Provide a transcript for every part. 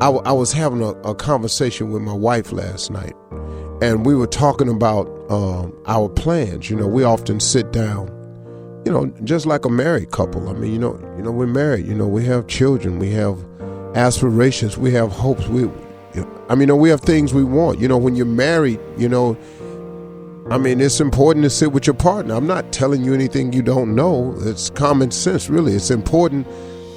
I was having a conversation with my wife last night, and we were talking about our plans. We often sit down, just like a married couple. I mean, we're married. We have children, we have aspirations, we have hopes. We have things we want. When you're married, it's important to sit with your partner. I'm not telling you anything you don't know. It's common sense, really. It's important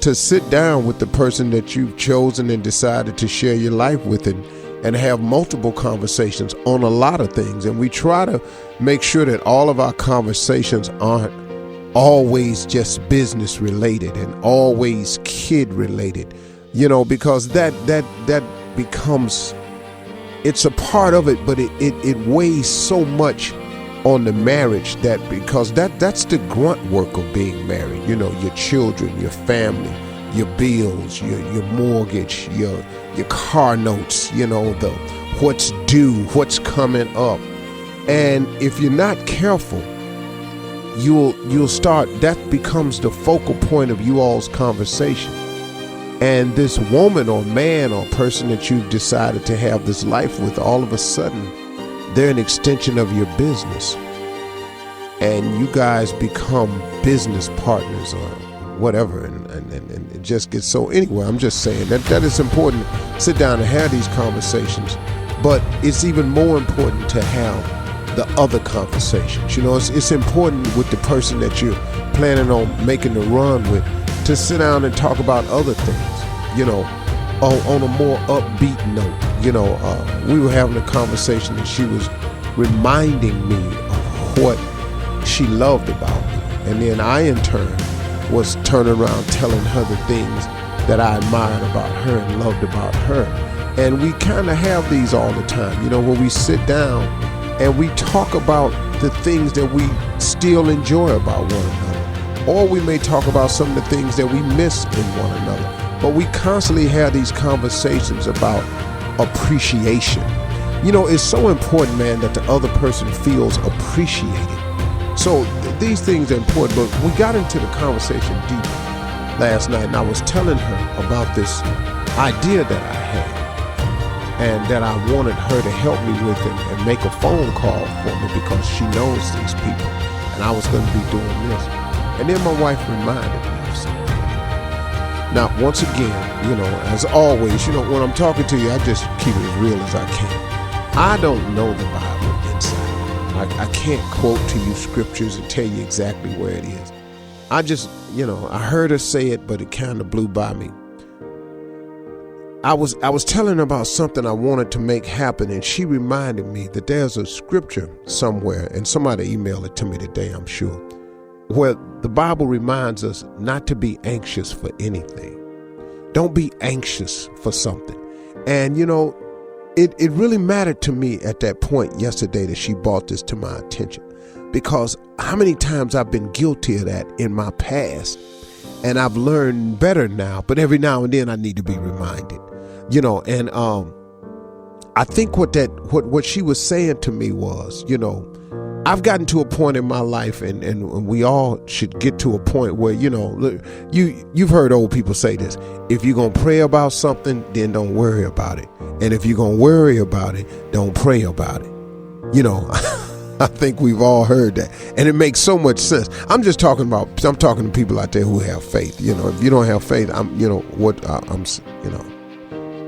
to sit down with the person that you've chosen and decided to share your life with, and have multiple conversations on a lot of things. And we try to make sure that all of our conversations aren't always just business related and always kid related, because that becomes, it's a part of it, but it weighs so much on the marriage, because that's the grunt work of being married. Your children, your family, your bills, your mortgage, your car notes, the what's due, what's coming up. And if you're not careful, you'll start, that becomes the focal point of you all's conversation. And this woman or man or person that you've decided to have this life with, all of a sudden, they're an extension of your business. And you guys become business partners or whatever. And it just gets so, anyway, I'm just saying that it's important to sit down and have these conversations. But it's even more important to have the other conversations. It's important with the person that you're planning on making the run with, to sit down and talk about other things, on a more upbeat note. We were having a conversation and she was reminding me of what she loved about me. And then I, in turn, was turning around telling her the things that I admired about her and loved about her. And we kind of have these all the time, when we sit down and we talk about the things that we still enjoy about one another. Or we may talk about some of the things that we miss in one another. But we constantly have these conversations about appreciation. It's so important, man, that the other person feels appreciated. So these things are important. But we got into the conversation deep last night, and I was telling her about this idea that I had, and that I wanted her to help me with and make a phone call for me, because she knows these people, and I was going to be doing this. And then my wife reminded me of something. Now, once again, as always, when I'm talking to you, I just keep it as real as I can. I don't know the Bible inside. I can't quote to you scriptures and tell you exactly where it is. I just, I heard her say it, but it kind of blew by me. I was telling her about something I wanted to make happen, and she reminded me that there's a scripture somewhere, and somebody emailed it to me today, I'm sure, where the Bible reminds us not to be anxious for anything. Don't be anxious for something. And it really mattered to me at that point yesterday that she brought this to my attention, because how many times I've been guilty of that in my past, and I've learned better now, but every now and then I need to be reminded, and I think what she was saying to me was, I've gotten to a point in my life, and we all should get to a point where, you've heard old people say this: if you're going to pray about something, then don't worry about it. And if you're going to worry about it, don't pray about it. I think we've all heard that. And it makes so much sense. I'm talking to people out there who have faith. If you don't have faith,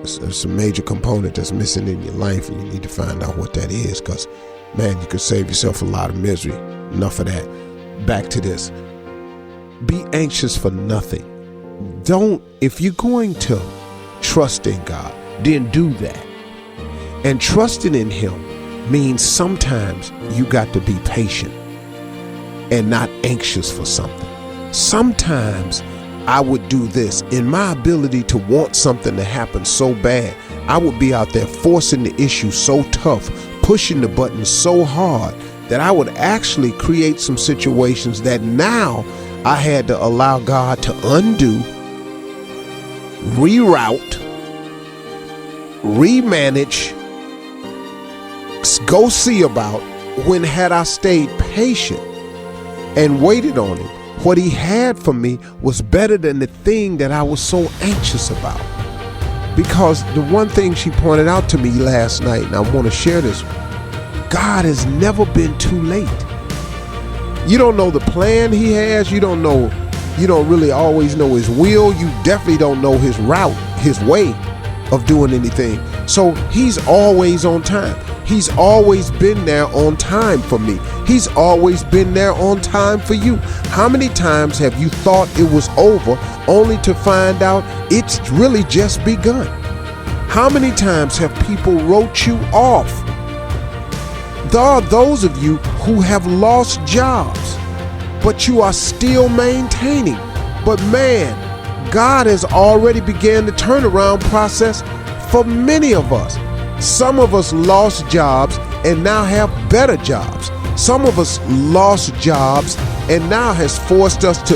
it's a major component that's missing in your life, and you need to find out what that is, because man, you could save yourself a lot of misery. Enough of that. Back to this. Be anxious for nothing. If you're going to trust in God, then do that. And trusting in Him means sometimes you got to be patient and not anxious for something. Sometimes I would do this. In my ability to want something to happen so bad, I would be out there forcing the issue so tough, pushing the button so hard, that I would actually create some situations that now I had to allow God to undo, reroute, remanage, go see about, when had I stayed patient and waited on Him. What He had for me was better than the thing that I was so anxious about. Because the one thing she pointed out to me last night, and I want to share this, God has never been too late. You don't know the plan he has. You don't really always know his will. You definitely don't know his route, his way of doing anything. So he's always on time. He's always been there on time for me. He's always been there on time for you. How many times have you thought it was over only to find out it's really just begun? How many times have people wrote you off? There are those of you who have lost jobs, but you are still maintaining. But man, God has already began the turnaround process for many of us. Some of us lost jobs and now have better jobs. Some of us lost jobs and now has forced us to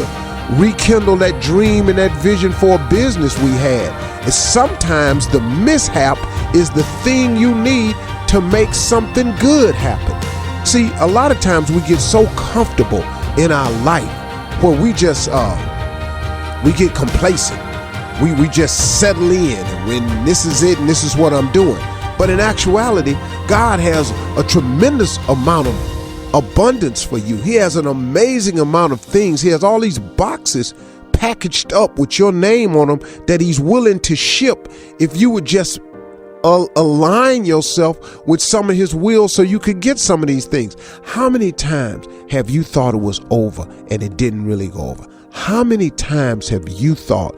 rekindle that dream and that vision for a business we had. And sometimes the mishap is the thing you need to make something good happen. See, a lot of times we get so comfortable in our life where we just we get complacent. We just settle in, and when this is it and this is what I'm doing. But in actuality, God has a tremendous amount of abundance for you. He has an amazing amount of things. He has all these boxes packaged up with your name on them that he's willing to ship if you would just align yourself with some of his will so you could get some of these things. How many times have you thought it was over and it didn't really go over? How many times have you thought,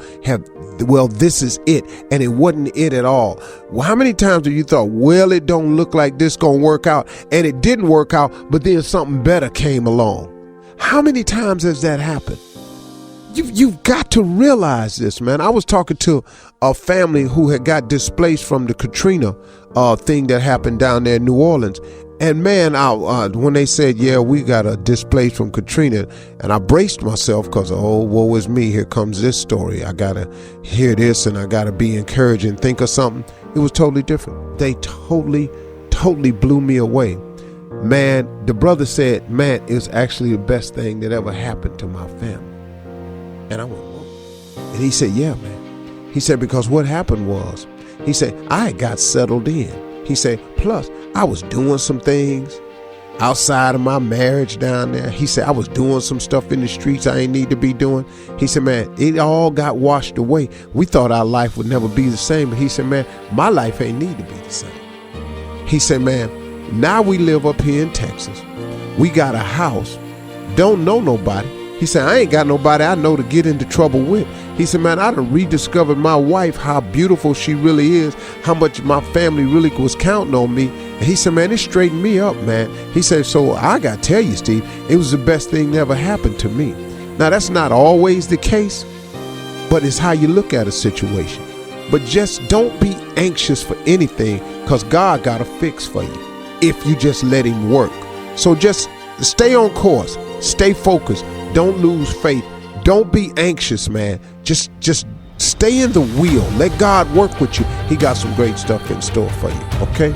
well, this is it, and it wasn't it at all? Well, how many times have you thought, well, it don't look like this gonna work out, and it didn't work out, but then something better came along? How many times has that happened? You've got to realize this, man. I was talking to a family who had got displaced from the Katrina thing that happened down there in New Orleans. And man, when they said, yeah, we got displaced from Katrina, and I braced myself because, oh, woe is me. Here comes this story. I got to hear this and I got to be encouraged and think of something. It was totally different. They totally blew me away. Man, the brother said, man, it's actually the best thing that ever happened to my family. And I went, whoa. And he said, yeah, man. He said, because what happened was, he said, I got settled in. He said, plus I was doing some things outside of my marriage down there. He said, I was doing some stuff in the streets I ain't need to be doing. He said, man, it all got washed away. We thought our life would never be the same. But he said, man, my life ain't need to be the same. He said, man, now we live up here in Texas. We got a house. Don't know nobody. He said, I ain't got nobody I know to get into trouble with. He said, man, I done rediscovered my wife, how beautiful she really is, how much my family really was counting on me. And he said, man, it straightened me up, man. He said, so I got to tell you, Steve, it was the best thing that ever happened to me. Now, that's not always the case, but it's how you look at a situation. But just don't be anxious for anything, because God got a fix for you if you just let him work. So just stay on course, stay focused. Don't lose faith. Don't be anxious, man. Just stay in the wheel. Let God work with you. He got some great stuff in store for you, okay?